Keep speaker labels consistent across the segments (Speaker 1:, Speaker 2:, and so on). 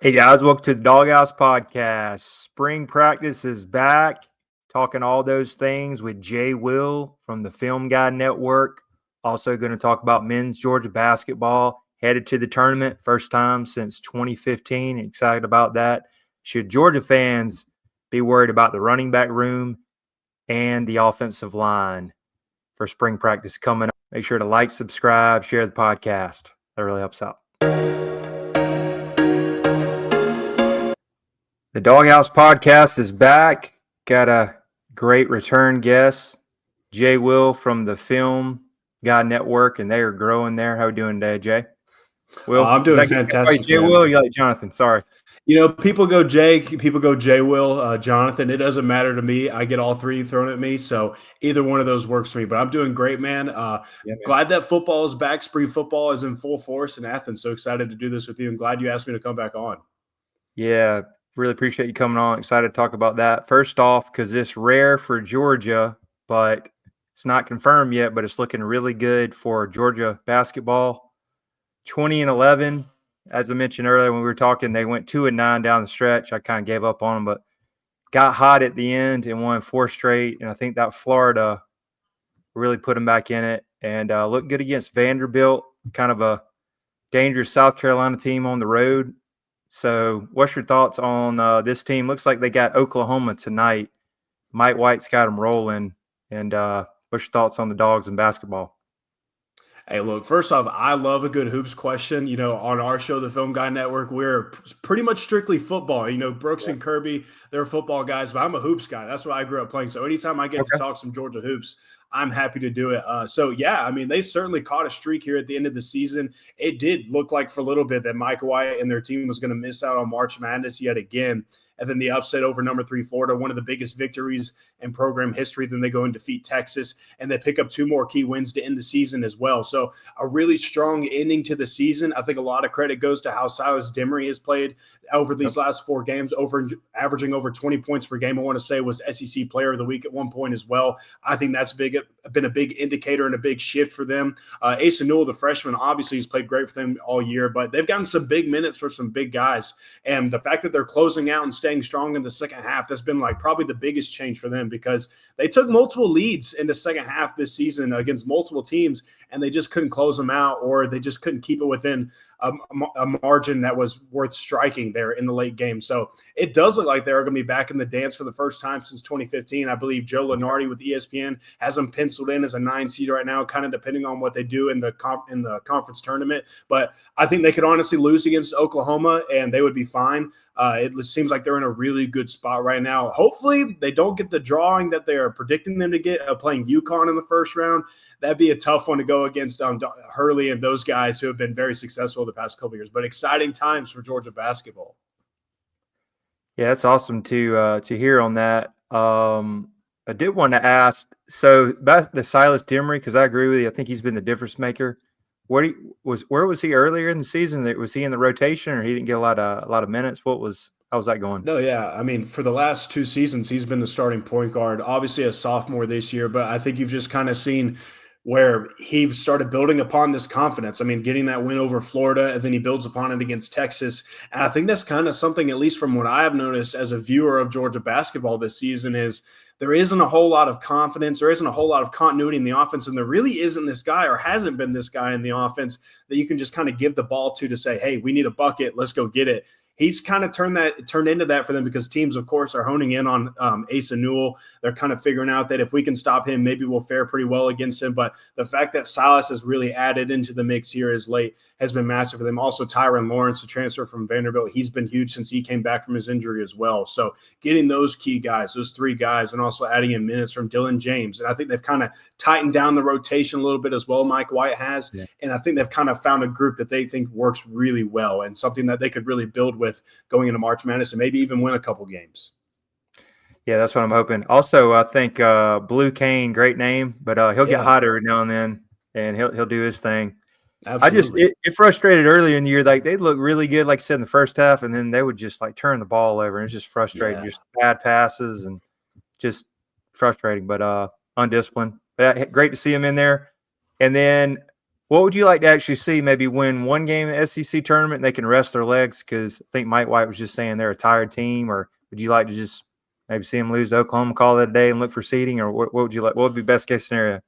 Speaker 1: Hey guys, welcome to the Doghouse Podcast. Spring practice is back. Talking all those things with JWill from the Film Guide Network. Also going to talk about men's Georgia basketball headed to the tournament. First time since 2015. Excited about that. Should Georgia fans be worried about the running back room and the offensive line for spring practice coming up? Make sure to like, subscribe, share the podcast. That really helps out. The Doghouse Podcast is back. Got a great return guest, JWill from the Film Guide Network, and they are growing there. How are you doing today, Jay? Will?
Speaker 2: I'm doing fantastic.
Speaker 1: JWill, or you like Jonathan? Sorry.
Speaker 2: You know, people go Jay, people go JWill, Jonathan. It doesn't matter to me. I get all three thrown at me, so either one of those works for me. But I'm doing great, man. Glad that football is back. Spring football is in full force in Athens. So excited to do this with you, and glad you asked me to come back on.
Speaker 1: Yeah, really appreciate you coming on. Excited to talk about that. First off, because it's rare for Georgia, but it's not confirmed yet, but it's looking really good for Georgia basketball. 20-11. As I mentioned earlier when we were talking, they went 2-9 down the stretch. I kind of gave up on them, but got hot at the end and won 4 straight. And I think that Florida really put them back in it and looked good against Vanderbilt, kind of a dangerous South Carolina team on the road. So what's your thoughts on this team? Looks like they got Oklahoma tonight. Mike White's got them rolling. And what's your thoughts on the Dogs in basketball?
Speaker 2: Hey, look, first off, I love a good hoops question. You know, on our show, the Film Guy Network, we're pretty much strictly football. You know, Brooks and Kirby, they're football guys, but I'm a hoops guy. That's what I grew up playing. So anytime I get to talk some Georgia hoops, I'm happy to do it. Yeah, I mean, they certainly caught a streak here at the end of the season. It did look like for a little bit that Mike White and their team was going to miss out on March Madness yet again. And then the upset over number 3 Florida, one of the biggest victories in program history. Then they go and defeat Texas, and they pick up 2 more key wins to end the season as well. So a really strong ending to the season. I think a lot of credit goes to how Silas Demery has played over these last 4 games, averaging over 20 points per game. I want to say was SEC Player of the Week at one point as well. I think that's been a big indicator and a big shift for them. Asa Newell, the freshman, obviously has played great for them all year, but they've gotten some big minutes for some big guys. And the fact that they're closing out and staying strong in the second half, that's been like probably the biggest change for them because they took multiple leads in the second half this season against multiple teams and they just couldn't close them out, or they just couldn't keep it within a margin that was worth striking there in the late game. So it does look like they're going to be back in the dance for the first time since 2015. I believe Joe Lunardi with ESPN has them penciled in as a 9 seed right now, kind of depending on what they do in the conference tournament. But I think they could honestly lose against Oklahoma and they would be fine. It seems like they're in a really good spot right now. Hopefully they don't get the drawing that they are predicting them to get, playing UConn in the first round. That'd be a tough one to go against Hurley and those guys who have been very successful the past couple of years. But exciting times for Georgia basketball.
Speaker 1: Yeah, that's awesome to hear on that. I did want to ask, so about the Silas Demery, because I agree with you. I think he's been the difference maker. Where was he earlier in the season? Was he in the rotation, or he didn't get a lot of minutes? How was that going?
Speaker 2: No, yeah. I mean, for the last 2 seasons, he's been the starting point guard. Obviously, a sophomore this year, but I think you've just kind of seen where he started building upon this confidence. I mean, getting that win over Florida, and then he builds upon it against Texas. And I think that's kind of something, at least from what I have noticed as a viewer of Georgia basketball this season, is there isn't a whole lot of confidence. There isn't a whole lot of continuity in the offense. And there really isn't this guy, or hasn't been this guy in the offense that you can just kind of give the ball to say, hey, we need a bucket. Let's go get it. He's kind of turned into that for them because teams, of course, are honing in on Asa Newell. They're kind of figuring out that if we can stop him, maybe we'll fare pretty well against him. But the fact that Silas has really added into the mix here as late has been massive for them. Also, Tyron Lawrence, the transfer from Vanderbilt, he's been huge since he came back from his injury as well. So getting those key guys, those 3 guys, and also adding in minutes from Dylan James. And I think they've kind of tightened down the rotation a little bit as well, Mike White has. Yeah. And I think they've kind of found a group that they think works really well and something that they could really build with going into March Madness and maybe even win a couple games.
Speaker 1: Yeah, that's what I'm hoping. Also, I think Blue Cane, great name, but he'll get hot every now and then, and he'll do his thing. Absolutely. It frustrated earlier in the year. Like, they'd look really good, like I said, in the first half, and then they would just like turn the ball over, and it's just frustrating. Just bad passes and just frustrating, but undisciplined. But great to see him in there. And then What would you like to actually see? Maybe win one game in the SEC tournament and they can rest their legs? Because I think Mike White was just saying they're a tired team. Or would you like to just maybe see them lose to Oklahoma, call it a day, and look for seeding? Or what would you like? What would be best case scenario?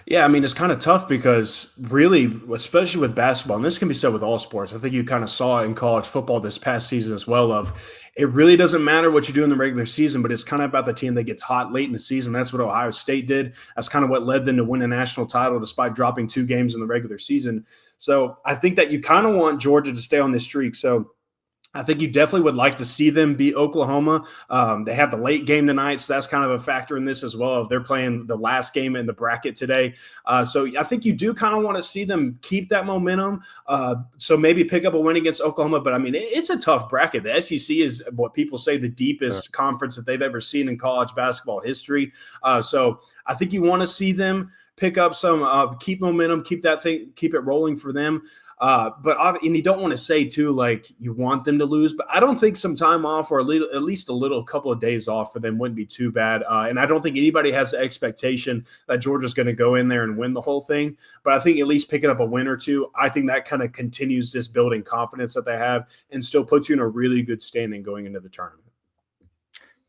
Speaker 2: Yeah, I mean, it's kind of tough because really, especially with basketball, and this can be said with all sports. I think you kind of saw it in college football this past season as well. Of it really doesn't matter what you do in the regular season, but it's kind of about the team that gets hot late in the season. That's what Ohio State did. That's kind of what led them to win a national title despite dropping 2 games in the regular season. So I think that you kind of want Georgia to stay on this streak. So I think you definitely would like to see them beat Oklahoma. They have the late game tonight, so that's kind of a factor in this as well. If they're playing the last game in the bracket today, so I think you do kind of want to see them keep that momentum. So maybe pick up a win against Oklahoma. But I mean, it's a tough bracket. The SEC is what people say the deepest conference that they've ever seen in college basketball history. So I think you want to see them pick up some, keep momentum, keep it rolling for them. And you don't want to say too, like you want them to lose, but I don't think some time off or at least a little couple of days off for them wouldn't be too bad. And I don't think anybody has the expectation that Georgia's going to go in there and win the whole thing. But I think at least picking up a win or two, I think that kind of continues this building confidence that they have and still puts you in a really good standing going into the tournament.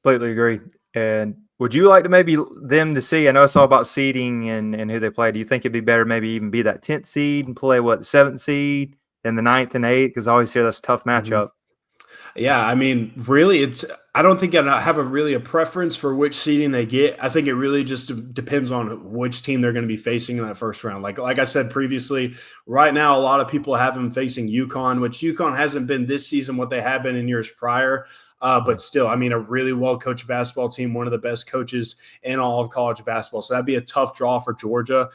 Speaker 1: Completely agree. And would you like to maybe them to see? I know it's all about seeding and who they play. Do you think it'd be better maybe even be that 10th seed and play the 7th seed, then the 9th and 8th? Because I always hear that's a tough matchup.
Speaker 2: Yeah, I mean, really, I don't think I have a preference for which seeding they get. I think it really just depends on which team they're going to be facing in that first round. Like I said previously, right now, a lot of people have them facing UConn, which UConn hasn't been this season what they have been in years prior. But still, I mean, a really well-coached basketball team, one of the best coaches in all of college basketball. So that'd be a tough draw for Georgia.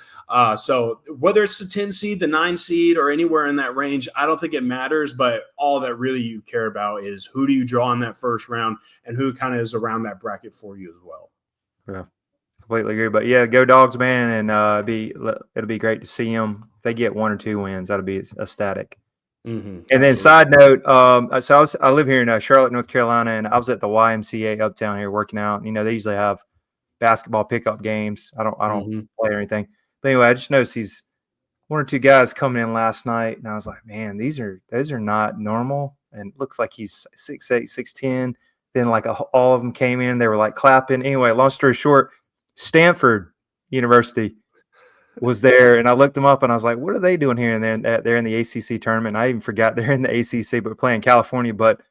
Speaker 2: So whether it's the 10 seed, the 9 seed, or anywhere in that range, I don't think it matters. But all that really you care about is who do you draw in that first round and who kind of is around that bracket for you as well.
Speaker 1: Yeah, completely agree. But, yeah, go Dogs, man, and it'll be great to see them. If they get 1 or 2 wins, that'll be ecstatic.
Speaker 2: Mm-hmm.
Speaker 1: And then side note, so I live here in Charlotte, North Carolina, and I was at the YMCA uptown here working out. You know, they usually have basketball pickup games. I don't play or anything. But anyway, I just noticed these 1 or 2 guys coming in last night, and I was like, man, those are not normal. And it looks like he's 6'8", 6'10". Then all of them came in, they were like clapping. Anyway, long story short, Stanford University was there, and I looked them up, and I was like, what are they doing here? And they're in the ACC tournament. And I even forgot they're in the ACC, but playing California. But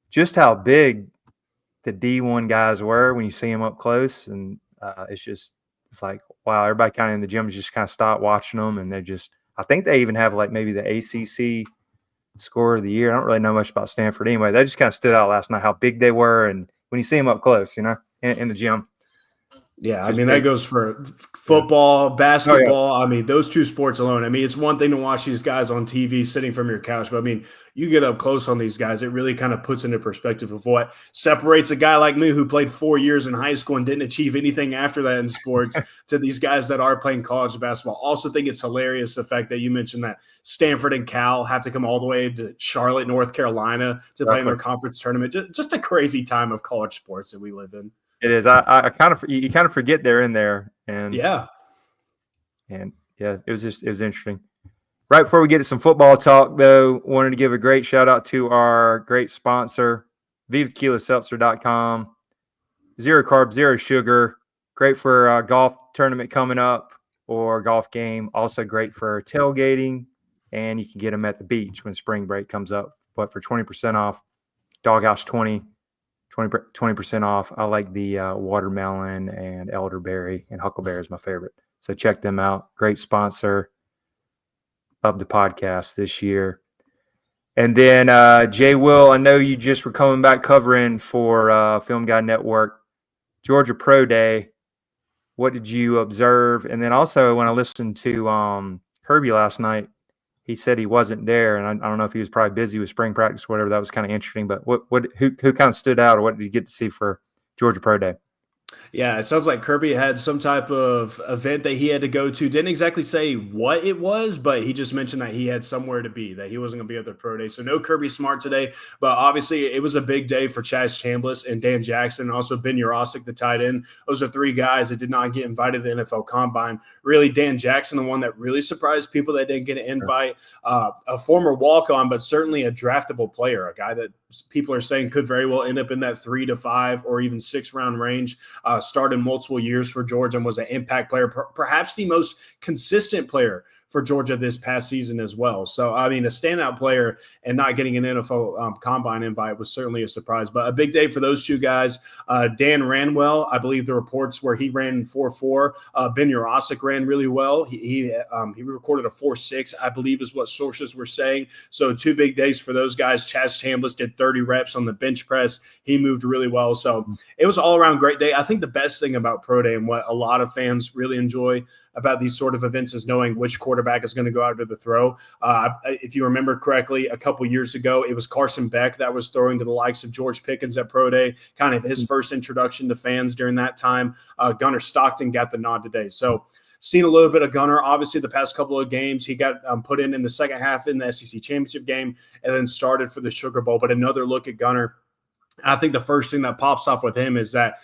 Speaker 1: just how big the D1 guys were when you see them up close, and it's like, wow, everybody kind of in the gym just kind of stopped watching them, and I think they even have like maybe the ACC scorer of the year. I don't really know much about Stanford anyway. They just kind of stood out last night, how big they were, and when you see them up close, you know, in the gym.
Speaker 2: Yeah, I mean, that goes for football, basketball.
Speaker 1: Oh, yeah.
Speaker 2: I mean, those 2 sports alone. I mean, it's one thing to watch these guys on TV sitting from your couch, but I mean, you get up close on these guys, it really kind of puts into perspective of what separates a guy like me who played 4 years in high school and didn't achieve anything after that in sports to these guys that are playing college basketball. Also think it's hilarious the fact that you mentioned that Stanford and Cal have to come all the way to Charlotte, North Carolina to play in their conference tournament. Just a crazy time of college sports that we live in.
Speaker 1: It is. You kind of forget they're in there, and yeah, it was interesting. Right before we get to some football talk, though, wanted to give a great shout out to our great sponsor, VivaTequilaSeltzer.com. 0 carbs, 0 sugar. Great for a golf tournament coming up or golf game. Also great for tailgating, and you can get them at the beach when spring break comes up. But for 20% off, Doghouse 20% off. I like the watermelon and elderberry, and huckleberry is my favorite. So check them out. Great sponsor of the podcast this year. And then JWill, I know you just were coming back covering for Film Guy Network, Georgia Pro Day. What did you observe? And then also when I listened to Kirby last night, he said he wasn't there, and I don't know if he was probably busy with spring practice or whatever. That was kind of interesting. But who kind of stood out, or what did you get to see for Georgia Pro Day?
Speaker 2: Yeah, it sounds like Kirby had some type of event that he had to go to. Didn't exactly say what it was, but he just mentioned that he had somewhere to be, that he wasn't going to be at the pro day. So no Kirby Smart today, but obviously it was a big day for Chaz Chambliss and Dan Jackson, and also Ben Urosic, the tight end. Those are three guys that did not get invited to the NFL Combine. Really, Dan Jackson, the one that really surprised people that didn't get an invite, a former walk-on, but certainly a draftable player, a guy that people are saying could very well end up in that 3 to 5 or even 6 round range. Started multiple years for Georgia and was an impact player, perhaps the most consistent player for Georgia this past season as well. So, I mean, a standout player and not getting an NFL Combine invite was certainly a surprise. But a big day for those two guys. Dan ran well. I believe the reports where he ran 4.4. Ben Urosic ran really well. He recorded a 4.6, I believe is what sources were saying. So 2 big days for those guys. Chaz Chambliss did 30 reps on the bench press. He moved really well. So it was an all-around great day. I think the best thing about Pro Day and what a lot of fans really enjoy about these sort of events is knowing which quarterback is going to go out to the throw. If you remember correctly, a couple years ago, it was Carson Beck that was throwing to the likes of George Pickens at Pro Day, kind of his first introduction to fans during that time. Gunnar Stockton got the nod today. So seen a little bit of Gunnar. Obviously, the past couple of games, he got put in the second half in the SEC championship game and then started for the Sugar Bowl. But another look at Gunnar, I think the first thing that pops off with him is that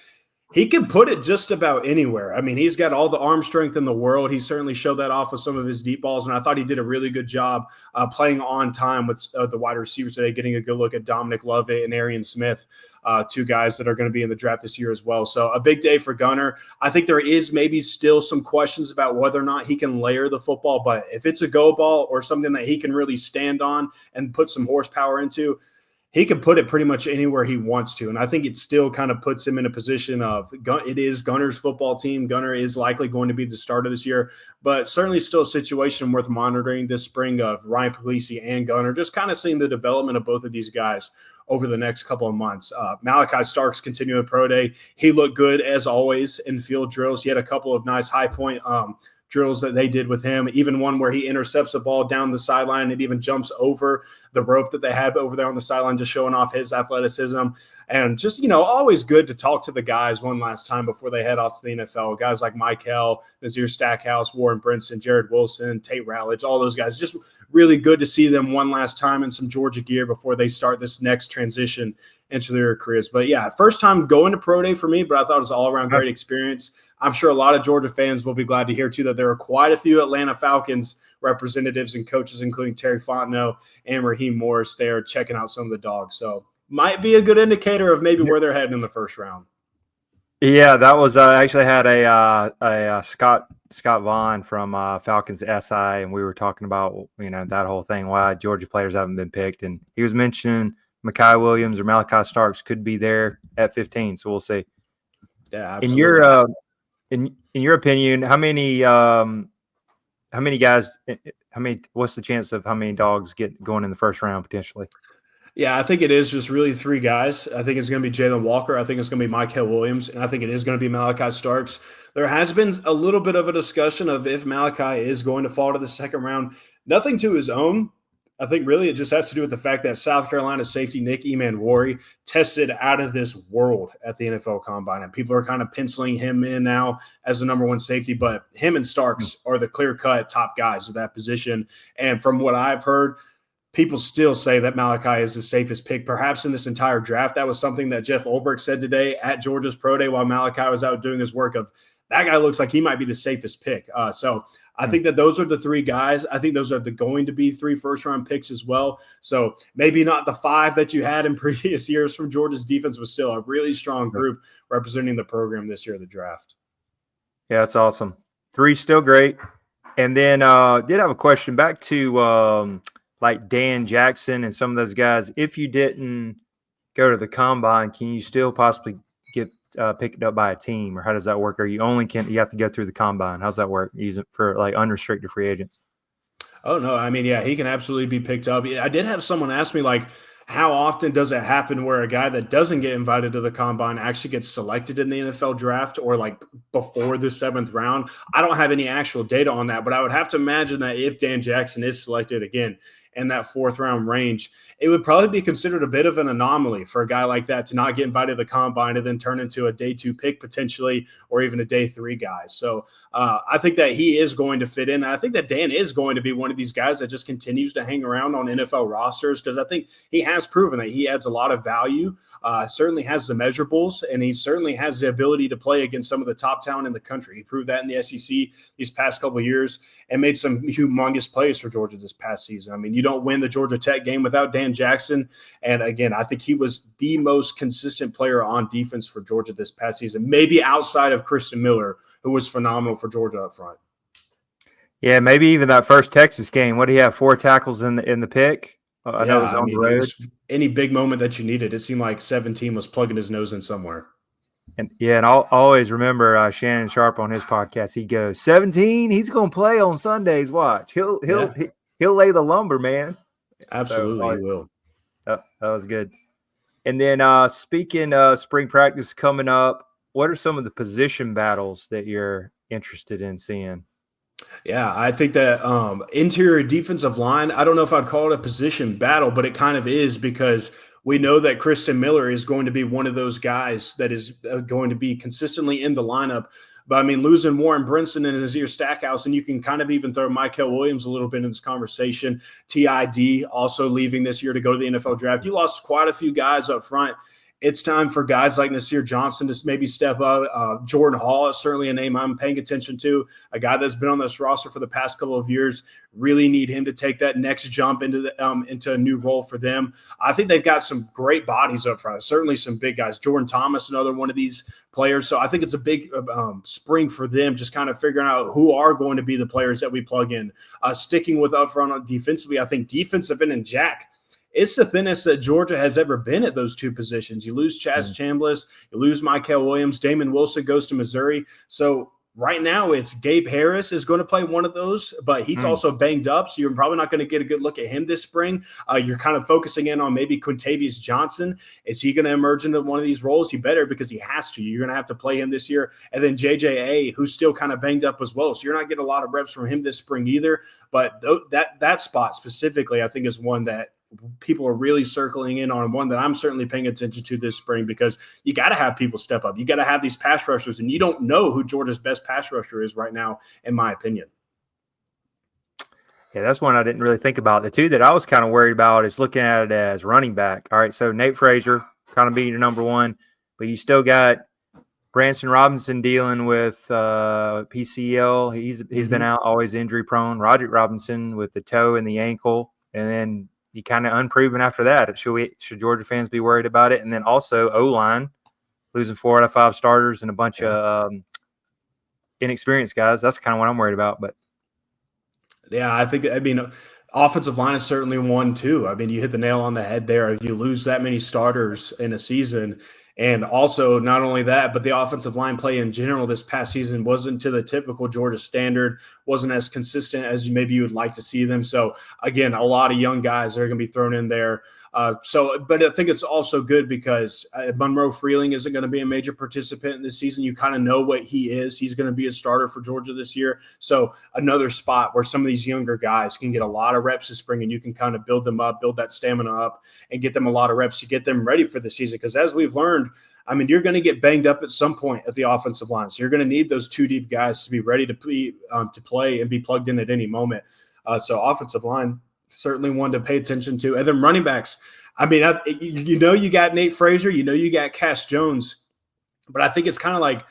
Speaker 2: he can put it just about anywhere. I mean, he's got all the arm strength in the world. He certainly showed that off with some of his deep balls, and I thought he did a really good job playing on time with the wide receivers today, getting a good look at Dominic Lovett and Arian Smith, 2 guys that are going to be in the draft this year as well. So a big day for Gunnar. I think there is maybe still some questions about whether or not he can layer the football, but if it's a go ball or something that he can really stand on and put some horsepower into, he can put it pretty much anywhere he wants to. And I think it still kind of puts him in a position of it is Gunnar's football team. Gunnar is likely going to be the starter this year, but certainly still a situation worth monitoring this spring of Ryan Puglisi and Gunnar, just kind of seeing the development of both of these guys over the next couple of months. Malachi Starks continuing pro day. He looked good as always in field drills. He had a couple of nice high point drills that they did with him, even one where he intercepts a ball down the sideline and even jumps over the rope that they had over there on the sideline, just showing off his athleticism. And just, always good to talk to the guys one last time before they head off to the NFL. Guys like Michael, Nazir Stackhouse, Warren Brinson, Jared Wilson, Tate Rowledge, all those guys. Just really good to see them one last time in some Georgia gear before they start this next transition into their careers. But yeah, first time going to Pro Day for me, but I thought it was an all-around great experience. I'm sure a lot of Georgia fans will be glad to hear, too, that there are quite a few Atlanta Falcons representatives and coaches, including Terry Fontenot and Raheem Morris, there checking out some of the Dogs. So might be a good indicator of maybe where they're heading in the first round.
Speaker 1: Yeah, that was actually had a Scott Vaughn from Falcons SI, and we were talking about that whole thing, why Georgia players haven't been picked, and he was mentioning Mekhi Williams or Malachi Starks could be there at 15. So we'll see.
Speaker 2: Yeah, absolutely.
Speaker 1: In your opinion, how many guys? What's the chance of how many Dogs get going in the first round potentially?
Speaker 2: Yeah, I think it is just really 3 guys. I think it's going to be Jalen Walker. I think it's going to be Michael Williams. And I think it is going to be Malachi Starks. There has been a little bit of a discussion of if Malachi is going to fall to the second round. Nothing to his own. I think really it just has to do with the fact that South Carolina safety Nick Emanwari tested out of this world at the NFL Combine. And people are kind of penciling him in now as the number 1 safety. But him and Starks are the clear-cut top guys at that position. And from what I've heard, people still say that Malachi is the safest pick, perhaps in this entire draft. That was something that Jeff Ulbrich said today at Georgia's Pro Day while Malachi was out doing his work of that guy looks like he might be the safest pick. So I think that those are the 3 guys. I think those are going to be 3 first-round picks as well. So maybe not the 5 that you had in previous years from Georgia's defense, but still a really strong group representing the program this year of the draft.
Speaker 1: Yeah, that's awesome. 3 still great. And then did have a question back to like Dan Jackson and some of those guys. If you didn't go to the Combine, can you still possibly get picked up by a team, or how does that work? Or you have to go through the Combine? How's that work? Use it for like unrestricted free agents?
Speaker 2: Oh, no. I mean, yeah, he can absolutely be picked up. I did have someone ask me, like, how often does it happen where a guy that doesn't get invited to the Combine actually gets selected in the NFL draft or like before the 7th round? I don't have any actual data on that, but I would have to imagine that if Dan Jackson is selected again, in that 4th round range, it would probably be considered a bit of an anomaly for a guy like that to not get invited to the combine and then turn into a day 2 pick potentially, or even a day 3 guy. So I think that he is going to fit in. I think that Dan is going to be one of these guys that just continues to hang around on NFL rosters, because I think he has proven that he adds a lot of value, certainly has the measurables, and he certainly has the ability to play against some of the top talent in the country. He proved that in the SEC these past couple of years and made some humongous plays for Georgia this past season. I mean, you don't win the Georgia Tech game without Dan Jackson. And again, I think he was the most consistent player on defense for Georgia this past season, maybe outside of Christian Miller, who was phenomenal for Georgia up front.
Speaker 1: Yeah, maybe even that first Texas game. What do you have? 4 tackles in the pick? I know it was on the road.
Speaker 2: Any big moment that you needed, it seemed like 17 was plugging his nose in somewhere.
Speaker 1: And I'll always remember Shannon Sharp on his podcast. He goes, 17, he's going to play on Sundays. Watch. He'll lay the lumber, man.
Speaker 2: Absolutely, he will.
Speaker 1: That was good. And then speaking of spring practice coming up, what are some of the position battles that you're interested in seeing?
Speaker 2: Yeah, I think that interior defensive line, I don't know if I'd call it a position battle, but it kind of is, because we know that Christian Miller is going to be one of those guys that is going to be consistently in the lineup. But, I mean, losing Warren Brinson and Nazir Stackhouse, and you can kind of even throw Michael Williams a little bit in this conversation. TID also leaving this year to go to the NFL draft. You lost quite a few guys up front. It's time for guys like Nasir Johnson to maybe step up. Jordan Hall is certainly a name I'm paying attention to, a guy that's been on this roster for the past couple of years. Really need him to take that next jump into a new role for them. I think they've got some great bodies up front, certainly some big guys. Jordan Thomas, another one of these players. So I think it's a big spring for them, just kind of figuring out who are going to be the players that we plug in. Sticking with up front defensively, I think defensive end and Jack, it's the thinnest that Georgia has ever been at those 2 positions. You lose Chaz Chambliss, you lose Michael Williams, Damon Wilson goes to Missouri. So right now it's Gabe Harris is going to play one of those, but he's also banged up, so you're probably not going to get a good look at him this spring. You're kind of focusing in on maybe Quintavious Johnson. Is he going to emerge into one of these roles? He better, because he has to. You're going to have to play him this year. And then JJA, who's still kind of banged up as well. So you're not getting a lot of reps from him this spring either. But that spot specifically, I think, is one that people are really circling in on, one that I'm certainly paying attention to this spring, because you got to have people step up. You got to have these pass rushers, and you don't know who Georgia's best pass rusher is right now, in my opinion.
Speaker 1: Yeah, that's one I didn't really think about. The 2 that I was kind of worried about is looking at it as running back. All right, so Nate Frazier kind of being your number 1, but you still got Branson Robinson dealing with PCL. He's been out, always injury prone. Roderick Robinson with the toe and the ankle, and then you kind of unproven after that. Should Georgia fans be worried about it? And then also O-line, losing 4 out of 5 starters and a bunch of inexperienced guys. That's kind of what I'm worried about. But
Speaker 2: yeah, I mean, offensive line is certainly one too. I mean, you hit the nail on the head there. If you lose that many starters in a season, and also not only that, but the offensive line play in general this past season wasn't to the typical Georgia standard, wasn't as consistent as maybe you would like to see them. So again, a lot of young guys are going to be thrown in there. But I think it's also good because Monroe Freeling isn't going to be a major participant in this season. You kind of know what he is. He's going to be a starter for Georgia this year. So another spot where some of these younger guys can get a lot of reps this spring, and you can kind of build them up, build that stamina up, and get them a lot of reps to get them ready for the season. Because as we've learned, I mean, you're going to get banged up at some point at the offensive line. So you're going to need those 2 deep guys to be ready to play and be plugged in at any moment. So offensive line, certainly one to pay attention to. And then running backs, I mean, you got Nate Frazier, you got Cash Jones, but I think it's kind of like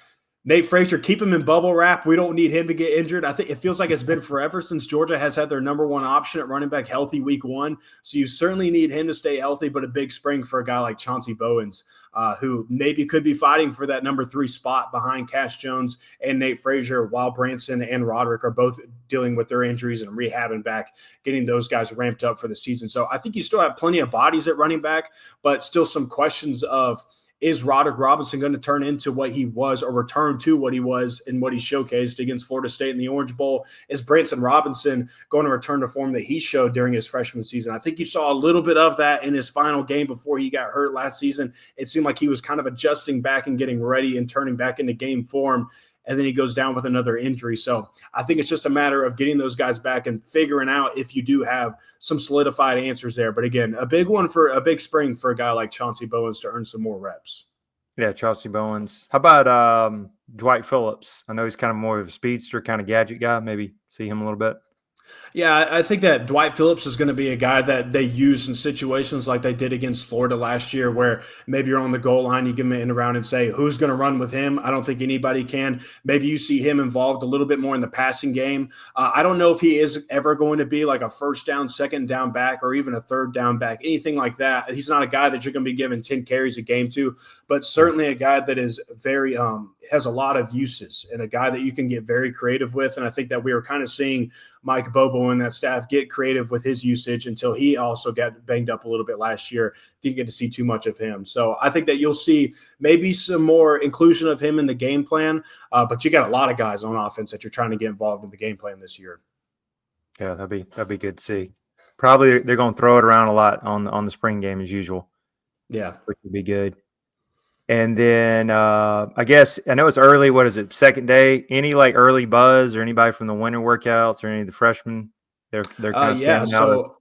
Speaker 2: Nate Frazier, keep him in bubble wrap. We don't need him to get injured. I think it feels like it's been forever since Georgia has had their number 1 option at running back healthy week 1. So you certainly need him to stay healthy, but a big spring for a guy like Chauncey Bowens, who maybe could be fighting for that number 3 spot behind Cash Jones and Nate Frazier, while Branson and Roderick are both dealing with their injuries and rehabbing back, getting those guys ramped up for the season. So I think you still have plenty of bodies at running back, but still some questions of, is Roderick Robinson going to turn into what he was, or return to what he was and what he showcased against Florida State in the Orange Bowl? Is Branson Robinson going to return to form that he showed during his freshman season? I think you saw a little bit of that in his final game before he got hurt last season. It seemed like he was kind of adjusting back and getting ready and turning back into game form. and then he goes down with another injury. So I think it's just a matter of getting those guys back and figuring out if you do have some solidified answers there. But again, a big spring for a guy like Chauncey Bowens to earn some more reps.
Speaker 1: Yeah, Chauncey Bowens. How about Dwight Phillips? I know he's kind of more of a speedster, kind of gadget guy. Maybe see him a little bit.
Speaker 2: Yeah, I think that Dwight Phillips is going to be a guy that they use in situations like they did against Florida last year, where maybe you're on the goal line, you give him in around and say, who's going to run with him? I don't think anybody can. Maybe you see him involved a little bit more in the passing game. I don't know if he is ever going to be like a first down, second down back, or even a third down back, anything like that. He's not a guy that you're going to be giving 10 carries a game to, but certainly a guy that is very has a lot of uses and a guy that you can get very creative with. And I think that we were kind of seeing Mike Bobo and that staff get creative with his usage until he also got banged up a little bit last year. Didn't get to see too much of him. So I think that you'll see maybe some more inclusion of him in the game plan, but you got a lot of guys on offense that you're trying to get involved in the game plan this year.
Speaker 1: Yeah, that'd be good to see. Probably they're going to throw it around a lot on the spring game as usual.
Speaker 2: Yeah,
Speaker 1: which would be good. And then I guess I know it's early. What is it? Second day? Any like early buzz or anybody from the winter workouts or any of the freshmen? They're kind of standing out.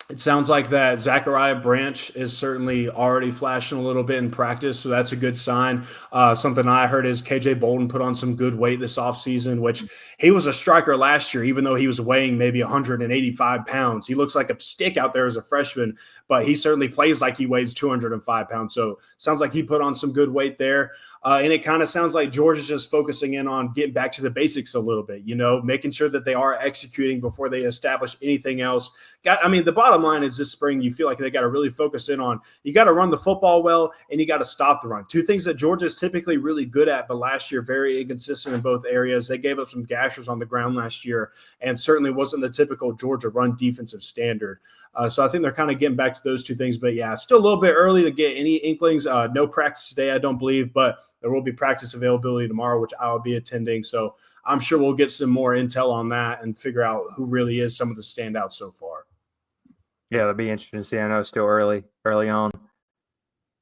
Speaker 2: It sounds like that Zachariah Branch is certainly already flashing a little bit in practice, so that's a good sign. Something I heard is KJ Bolden put on some good weight this offseason, which he was a striker last year, even though he was weighing maybe 185 pounds. He looks like a stick out there as a freshman, but he certainly plays like he weighs 205 pounds. So sounds like he put on some good weight there. And it kind of sounds like Georgia's just focusing in on getting back to the basics a little bit, making sure that they are executing before they establish anything else. The bottom line is this spring, you feel like they got to really focus in on, you got to run the football well and you got to stop the run. Two things that Georgia is typically really good at, but last year very inconsistent in both areas. They gave up some gashers on the ground last year and certainly wasn't the typical Georgia run defensive standard. So I think they're kind of getting back to those two things. But, yeah, still a little bit early to get any inklings. No practice today, I don't believe, but there will be practice availability tomorrow, which I will be attending. So I'm sure we'll get some more intel on that and figure out who really is some of the standouts so far.
Speaker 1: Yeah, that'd be interesting to see. I know it's still early on.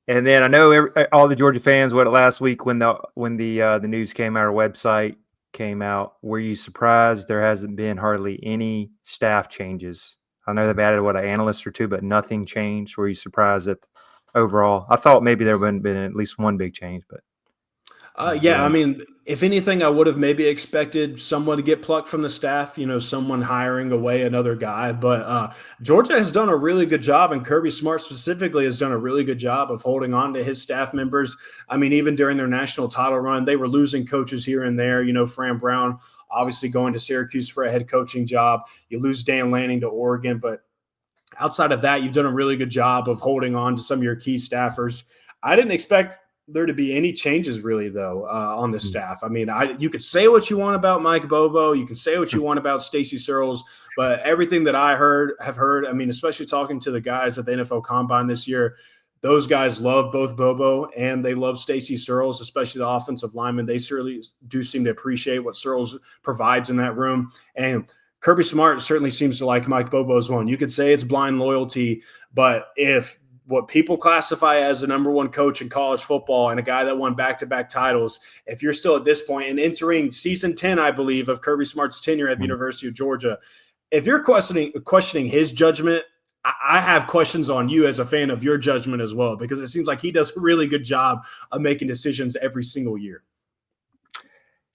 Speaker 1: And then I know all the Georgia fans, last week when the news came out, our website came out, were you surprised there hasn't been hardly any staff changes? I know they've added, an analyst or two, but nothing changed. Were you surprised that overall? I thought maybe there would have been at least one big change, but.
Speaker 2: If anything, I would have maybe expected someone to get plucked from the staff, someone hiring away another guy. But Georgia has done a really good job, and Kirby Smart specifically has done a really good job of holding on to his staff members. Even during their national title run, they were losing coaches here and there. Fran Brown obviously going to Syracuse for a head coaching job. You lose Dan Lanning to Oregon. But outside of that, you've done a really good job of holding on to some of your key staffers. I didn't expect there to be any changes really though on the staff. You could say what you want about Mike Bobo, you can say what you want about Stacey Searles, but everything that I have heard, especially talking to the guys at the NFL Combine this year, those guys love both Bobo and they love Stacey Searles, especially the offensive linemen. They certainly do seem to appreciate what Searles provides in that room. And Kirby Smart certainly seems to like Mike Bobo as well. And you could say it's blind loyalty, but if what people classify as the number one coach in college football and a guy that won back-to-back titles, if you're still at this point and entering season 10, I believe, of Kirby Smart's tenure at the University of Georgia, if you're questioning his judgment, I have questions on you as a fan of your judgment as well, because it seems like he does a really good job of making decisions every single year.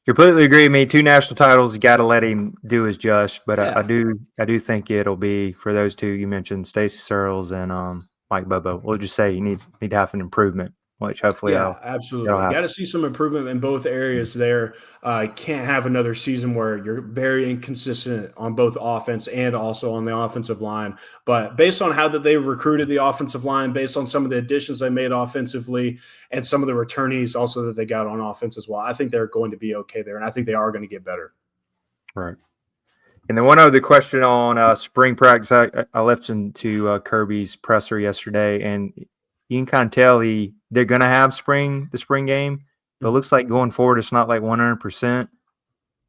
Speaker 1: Completely agree with me. 2 national titles, you got to let him do his just. But
Speaker 2: yeah.
Speaker 1: I do think it'll be for those two you mentioned, Stacey Searles and Mike Bobo. We'll just say you need to have an improvement, which hopefully
Speaker 2: absolutely. You got to see some improvement in both areas there. Can't have another season where you're very inconsistent on both offense and also on the offensive line. But based on how that they recruited the offensive line, based on some of the additions they made offensively and some of the returnees also that they got on offense as well, I think they're going to be okay there, and I think they are going to get better.
Speaker 1: Right. And then one other question on spring practice. I listened to Kirby's presser yesterday, and you can kind of tell they're going to have the spring game, but it looks like going forward it's not like 100%.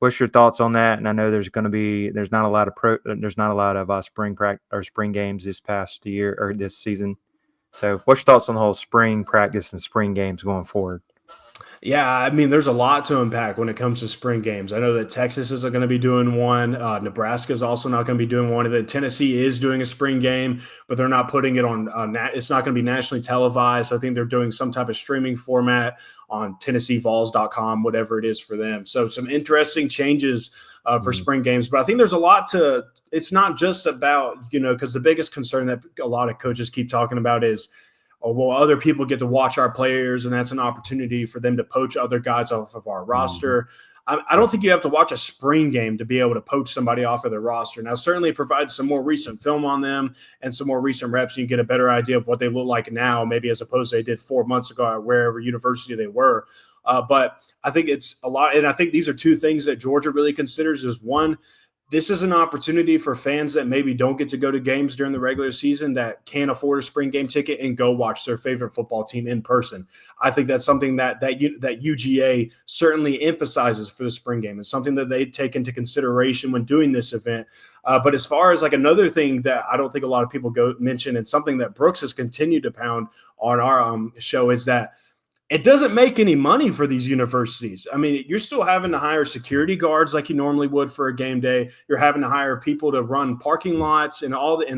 Speaker 1: What's your thoughts on that? And I know there's not a lot of spring practice or spring games this past year or this season. So what's your thoughts on the whole spring practice and spring games going forward?
Speaker 2: Yeah, I mean, there's a lot to unpack when it comes to spring games. I know that Texas is going to be doing one. Nebraska is also not going to be doing one. And then Tennessee is doing a spring game, but they're not putting it on. It's not going to be nationally televised. I think they're doing some type of streaming format on TennesseeVols.com, whatever it is for them. So some interesting changes for spring games. But I think there's a lot to. It's not just about, because the biggest concern that a lot of coaches keep talking about is, oh, well, other people get to watch our players, and that's an opportunity for them to poach other guys off of our roster. I don't think you have to watch a spring game to be able to poach somebody off of their roster. Now, certainly it provides some more recent film on them and some more recent reps, and you get a better idea of what they look like now, maybe as opposed to they did 4 months ago at wherever university they were. But I think it's a lot, and I think these are two things that Georgia really considers is, one, this is an opportunity for fans that maybe don't get to go to games during the regular season that can't afford a spring game ticket and go watch their favorite football team in person. I think that's something that UGA certainly emphasizes for the spring game. It's something that they take into consideration when doing this event. But as far as like another thing that I don't think a lot of people mention, and something that Brooks has continued to pound on our show, is that it doesn't make any money for these universities. I mean, you're still having to hire security guards like you normally would for a game day. You're having to hire people to run parking lots and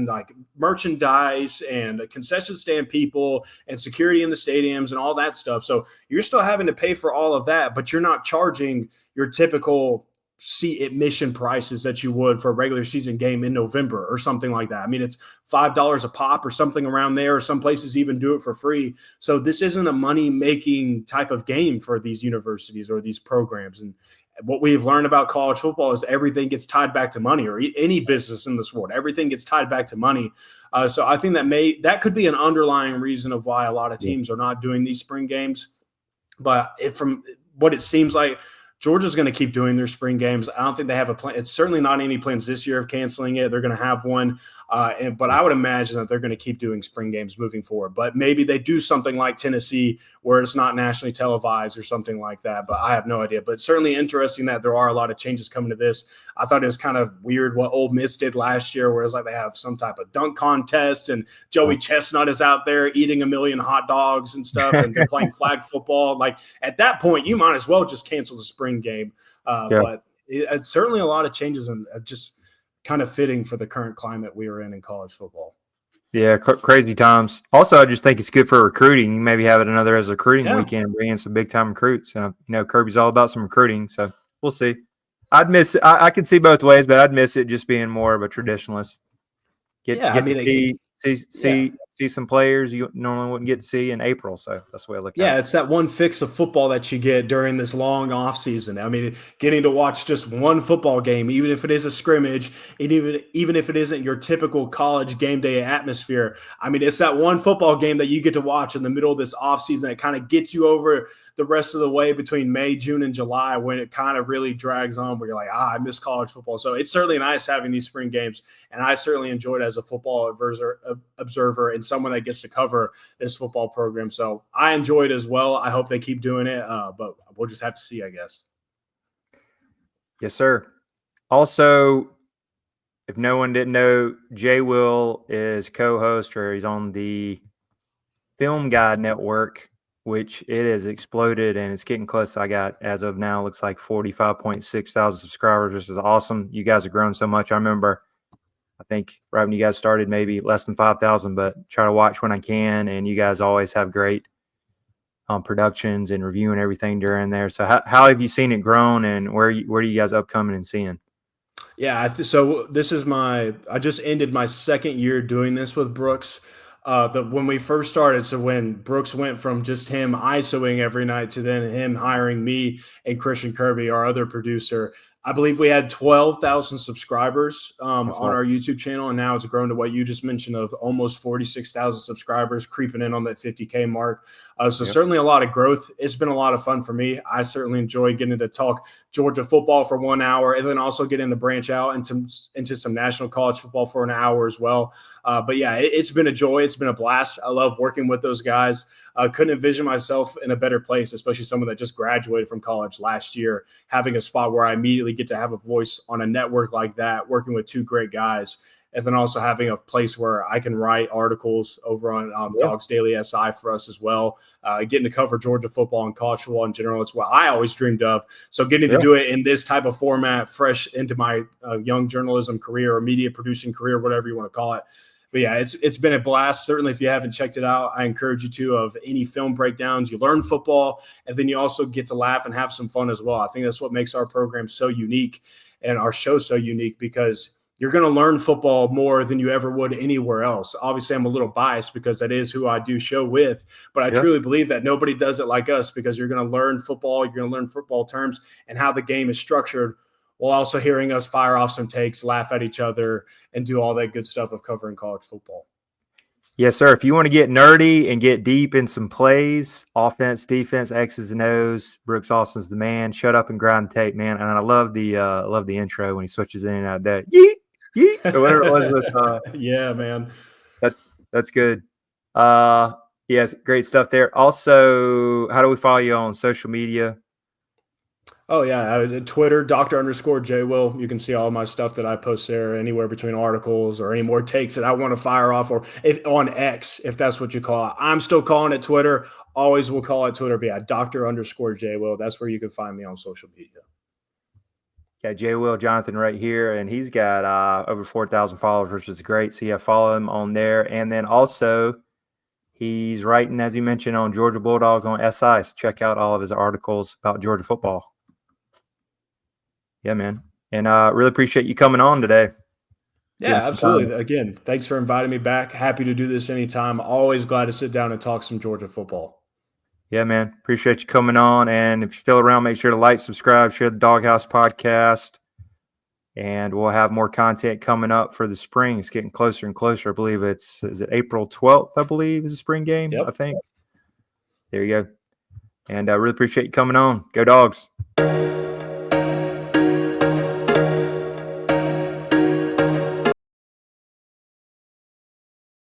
Speaker 2: like merchandise and concession stand people and security in the stadiums and all that stuff. So you're still having to pay for all of that, but you're not charging your typical seat admission prices that you would for a regular season game in November or something like that. I mean, it's $5 a pop or something around there, or some places even do it for free. So this isn't a money-making type of game for these universities or these programs. And what we've learned about college football is everything gets tied back to money, or any business in this world. Everything gets tied back to money. So I think that could be an underlying reason of why a lot of teams are not doing these spring games. But from what it seems like, Georgia's going to keep doing their spring games. I don't think they have a plan. It's certainly not any plans this year of canceling it. They're going to have one. But I would imagine that they're going to keep doing spring games moving forward. But maybe they do something like Tennessee where it's not nationally televised or something like that. But I have no idea. But it's certainly interesting that there are a lot of changes coming to this. I thought it was kind of weird what Ole Miss did last year, where it's like they have some type of dunk contest and Joey Chestnut is out there eating 1 million hot dogs and stuff, and they're playing flag football. Like, at that point, you might as well just cancel the spring game. But it's certainly a lot of changes, and just kind of fitting for the current climate we are in college football.
Speaker 1: Yeah, crazy times. Also, I just think it's good for recruiting. You maybe have it another as a recruiting weekend and bring in some big-time recruits. And, Kirby's all about some recruiting, so we'll see. I'd miss it. I could see both ways, but I'd miss it just being more of a traditionalist. See some players you normally wouldn't get to see in April. So that's the way I look at it.
Speaker 2: Yeah, it's that one fix of football that you get during this long off season. I mean, getting to watch just one football game, even if it is a scrimmage, and even if it isn't your typical college game day atmosphere. I mean, it's that one football game that you get to watch in the middle of this off season that kind of gets you over the rest of the way between May, June, and July, when it kind of really drags on, where you're like, I miss college football. So it's certainly nice having these spring games, and I certainly enjoy it as a football observer and someone that gets to cover this football program. So I enjoy it as well. I hope they keep doing it, but we'll just have to see, I guess.
Speaker 1: Yes, sir. Also, if no one didn't know, JWill is co-host, or he's on the Film Guide Network, which it has exploded and it's getting close. I got, as of now, looks like 45.6 thousand subscribers, which is awesome. You guys have grown so much. I remember, I think right when you guys started, maybe less than 5,000, but try to watch when I can. And you guys always have great productions and reviewing everything during there. So how have you seen it grown, and where are you guys upcoming and seeing?
Speaker 2: Yeah, so this is I just ended my second year doing this with Brooks. When we first started, so when Brooks went from just him ISOing every night to then him hiring me and Christian Kirby, our other producer, I believe we had 12,000 subscribers on our YouTube channel, and now it's grown to what you just mentioned of almost 46,000 subscribers, creeping in on that 50K mark. Certainly a lot of growth. It's been a lot of fun for me. I certainly enjoy getting to talk Georgia football for 1 hour, and then also getting to branch out into some national college football for an hour as well. But yeah, it's been a joy. It's been a blast. I love working with those guys. Couldn't envision myself in a better place, especially someone that just graduated from college last year, having a spot where I immediately get to have a voice on a network like that, working with two great guys. and then also having a place where I can write articles over on Dogs Daily SI for us as well. Getting to cover Georgia football and college football in general, it's what I always dreamed of. So getting to do it in this type of format, fresh into my young journalism career or media producing career, whatever you want to call it. But yeah, it's been a blast. Certainly, if you haven't checked it out, I encourage you to. Of any film breakdowns, you learn football, and then you also get to laugh and have some fun as well. I think that's what makes our program so unique and our show so unique, because you're going to learn football more than you ever would anywhere else. Obviously, I'm a little biased because that is who I do show with, but I truly believe that nobody does it like us, because you're going to learn football, you're going to learn football terms and how the game is structured, while also hearing us fire off some takes, laugh at each other, and do all that good stuff of covering college football.
Speaker 1: Yes, sir. If you want to get nerdy and get deep in some plays, offense, defense, X's and O's, Brooks Austin's the man. Shut up and grind tape, man. And I love the intro when he switches in and out that yeet, yeet, or whatever it was with
Speaker 2: yeah, man.
Speaker 1: That's good. Yes, great stuff there. Also, how do we follow you on social media?
Speaker 2: Oh, yeah. Twitter, Dr._JWill. You can see all my stuff that I post there, anywhere between articles or any more takes that I want to fire off, or on X, if that's what you call it. I'm still calling it Twitter. Always will call it Twitter. But yeah, Dr._JWill. That's where you can find me on social media.
Speaker 1: Got JWill Jonathan right here, and he's got over 4,000 followers, which is great. So yeah, follow him on there. And then also, he's writing, as you mentioned, on Georgia Bulldogs on SI. So check out all of his articles about Georgia football. Yeah, man. And really appreciate you coming on today.
Speaker 2: Yeah, absolutely. Again, thanks for inviting me back. Happy to do this anytime. Always glad to sit down and talk some Georgia football.
Speaker 1: Yeah, man. Appreciate you coming on. And if you're still around, make sure to like, subscribe, share the Doghouse podcast. And we'll have more content coming up for the spring. It's getting closer and closer. I believe is it April 12th, I believe, is the spring game, I think. There you go. And I really appreciate you coming on. Go Dogs.